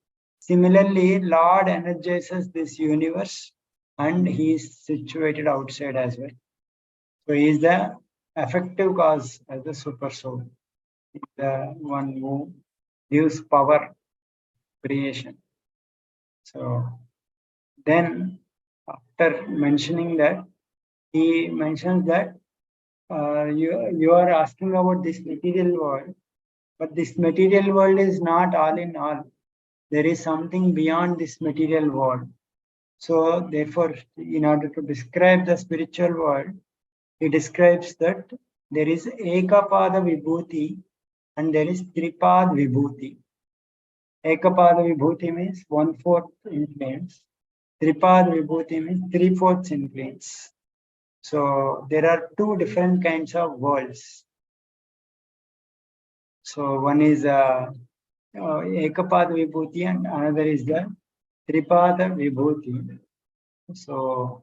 Similarly, Lord energizes this universe and he is situated outside as well. So he is the effective cause as the super soul, the one who gives power creation. So then after mentioning that, he mentions that you are asking about this material world, but this material world is not all in all. There is something beyond this material world. So therefore, in order to describe the spiritual world, he describes that there is Ekapada Vibhuti and there is Tripad Vibhuti. Ekapada Vibhuti means 1/4 influence. Tripad Vibhuti means 3/4 influence. So there are two different kinds of worlds. So one is Ekapad Vibhuti and another is the Tripada Vibhuti. So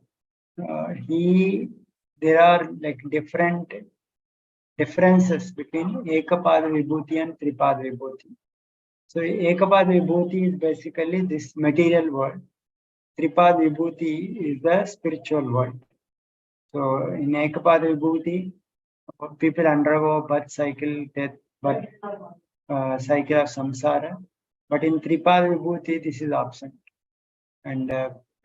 there are like different differences between Ekapad Vibhuti and Tripada Vibhuti. So Ekapad Vibhuti is basically this material world. Tripad Vibhuti is the spiritual world. So in Ekapad Vibhuti, people undergo birth cycle, death, birth cycle of samsara. But in Tripad Vibhuti, this is absent. And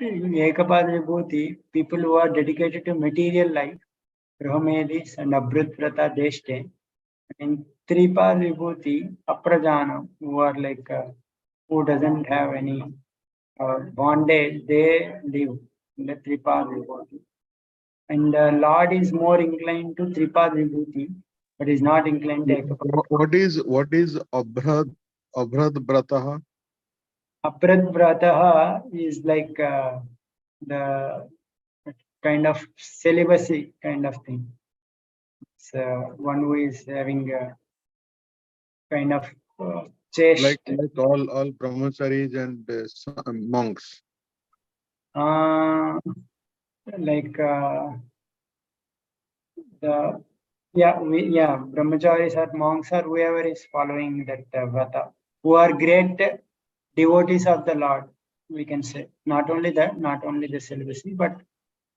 in Ekapad Vibhuti, people who are dedicated to material life, Brahmedis and Abhrut Vrata Deshte. In Tripad Vibhuti, Aprajana, who are like, who doesn't have any bondage, they live in the Tripad Vibhuti. And Lord is more inclined to Tripad Vibhuti, but is not inclined to Ekapad. What is Abhrad Brataha? Abhrut Vrata is like the kind of celibacy kind of thing. It's one who is having a kind of chaste. Like all brahmacharis and monks. Like brahmacharis or monks or whoever is following that vrata, who are great devotees of the Lord, we can say. Not only that, not only the celibacy, but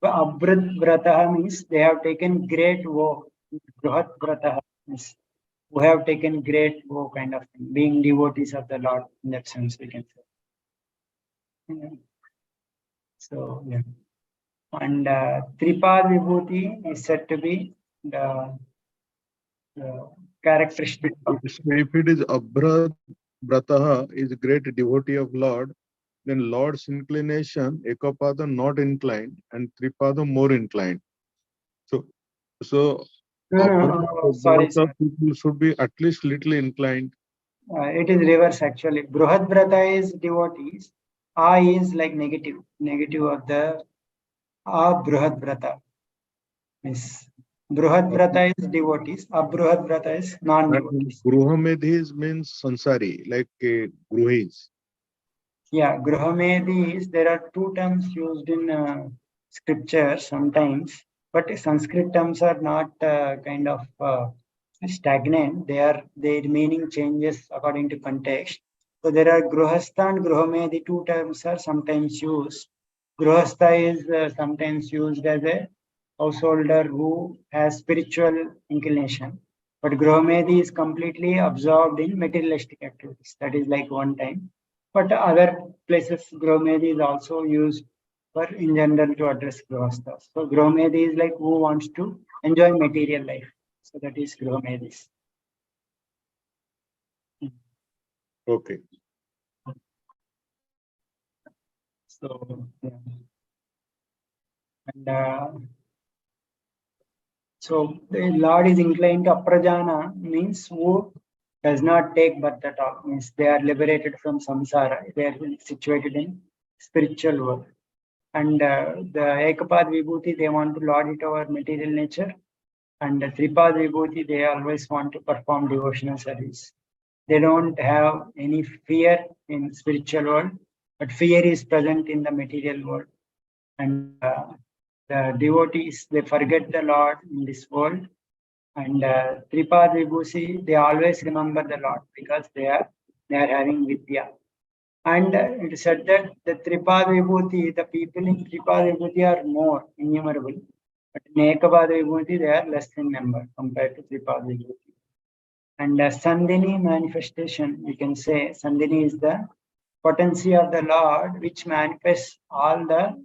Abhrut Vrata means they have taken great vow. Bruhat Vrata means who have taken great vow kind of thing, being devotees of the Lord in that sense, we can say. Yeah. So, yeah. And Tripad Vibhuti is said to be the characteristic of. So if it is Abhrad Brataha is a great devotee of Lord, then Lord's inclination, Ekapada not inclined and Tripada more inclined. So Sorry. people should be at least little inclined. It is reverse actually. Bruhat Vrata is devotees. A is like negative of the Bruhat Vrata. Yes. Bruhat Vrata is devotees. Abruhat Vrata is non-devotees. Gruhamedhis means sansari, like Gruhis. Yeah, Gruhamedhis, there are two terms used in scripture sometimes. but Sanskrit terms are not kind of stagnant. Their meaning changes according to context. So there are Gruhastha and Gruhame, the two terms are sometimes used. Gruhastha is sometimes used as a householder who has spiritual inclination. But Gromedi is completely absorbed in materialistic activities. That is like one time. But other places, Gromedi is also used for in general to address Grihasthas. So Gromedi is like who wants to enjoy material life. So that is Gromedis. Okay. So yeah. And so the Lord is inclined to aprajana means who does not take birth at all, means they are liberated from samsara, they are situated in spiritual world. And the Ekapad Vibhuti, they want to lord it over material nature. And the Tripad Vibhuti, they always want to perform devotional service. They don't have any fear in spiritual world, but fear is present in the material world. And the devotees, they forget the Lord in this world. And Tripad Vibhuti, they always remember the Lord because they are having Vidya. And it is said that the Tripad Vibhuti, the people in Tripad Vibhuti are more innumerable. But in Ekapad Vibhuti, they are less in number compared to Tripad Vibhuti. And Sandhini manifestation, we can say Sandhini is the potency of the Lord which manifests all the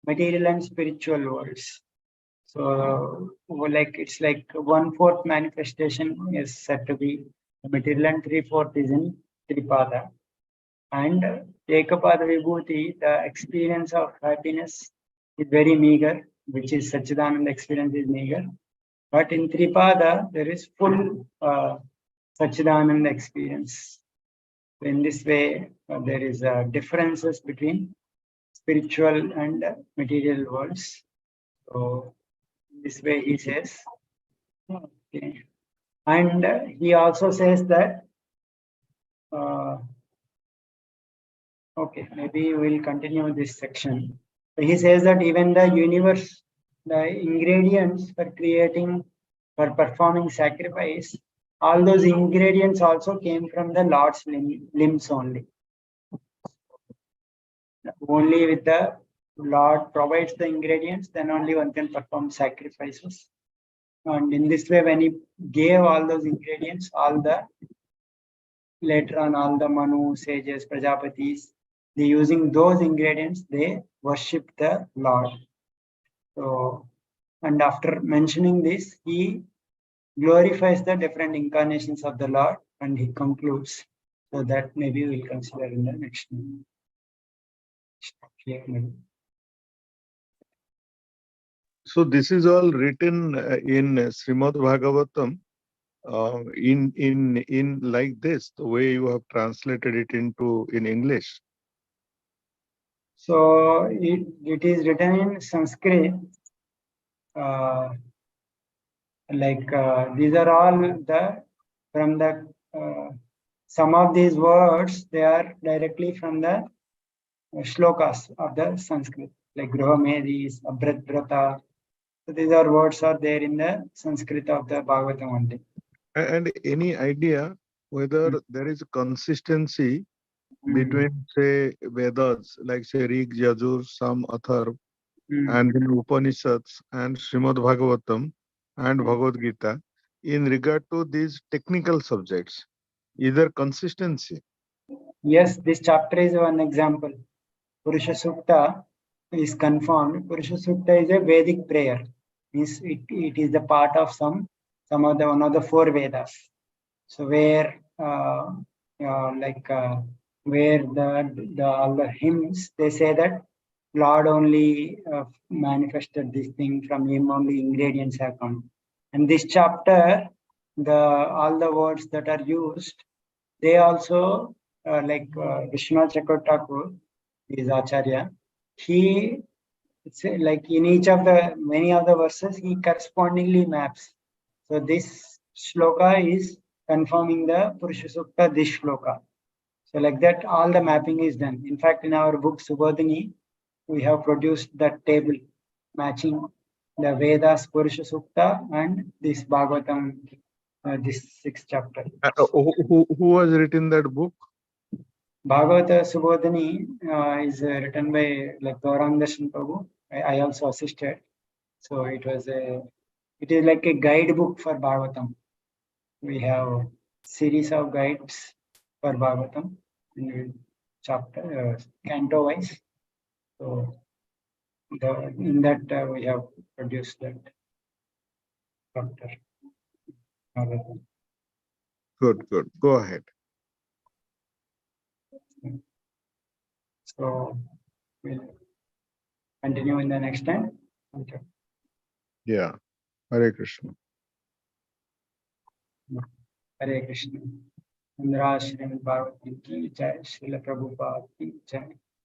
material and spiritual worlds. So, like it's like 1/4 manifestation is said to be the material and 3/4 is in Tripada. And Ekapada Vibhuti, the experience of happiness is very meager, which is Sachidananda experience is meager. But in Tripada, there is full Sachidananda experience. In this way, there is differences between spiritual and material worlds. So, in this way, he says. Okay. And he also says that. Okay, maybe we'll continue this section. He says that even the universe, the ingredients for performing sacrifice, all those ingredients also came from the Lord's limbs only. Only with the Lord provides the ingredients, then only one can perform sacrifices. And in this way, when he gave all those ingredients, later on, all the Manu, sages, Prajapatis, they using those ingredients, they worship the Lord. So, and after mentioning this, he glorifies the different incarnations of the Lord and he concludes. So that maybe we'll consider in the next one. So this is all written in Srimad Bhagavatam in like this, the way you have translated it in English. So it is written in Sanskrit. These are all from the some of these words, they are directly from the shlokas of the Sanskrit, like Gruhamedis, Abhratbrata. So these are words are there in the Sanskrit of the Bhagavatam only. And any idea whether there is consistency between, say, Vedas, like say Rig, Yajur, Sam, Atharv, and then Upanishads and Srimad Bhagavatam and Bhagavad Gita in regard to these technical subjects? Is there consistency? Yes, this chapter is one example. Purusha Sukta is confirmed. Purusha Sukta is a Vedic prayer. It is the part of one of the 4 Vedas. So where where all the hymns, they say that Lord only manifested this thing, from him only ingredients have come. And this chapter, all the words that are used, they also Vishwanath Chakravarti, is Acharya. He, like in each of the many of the verses, he correspondingly maps. So this shloka is confirming the Purusha Sukta, this shloka. So like that, all the mapping is done. In fact, in our book Subodhini, we have produced that table matching the Vedas Purusha Sukta and this Bhagavatam, this 6th chapter. Who has written that book? Bhagavata Subodhini is written by like Gaurang Darshan Prabhu. I also assisted. So it is like a guidebook for Bhagavatam. We have series of guides for Bhagavatam in chapter, canto wise. So in that we have produced that chapter. Bhagavatam. Good. Go ahead. So we'll continue in the next time. Okay. Yeah. Hare Krishna. Hare Krishna. Indra Srimad Bhagavatam ki jai, Srila Prabhupada ki jai.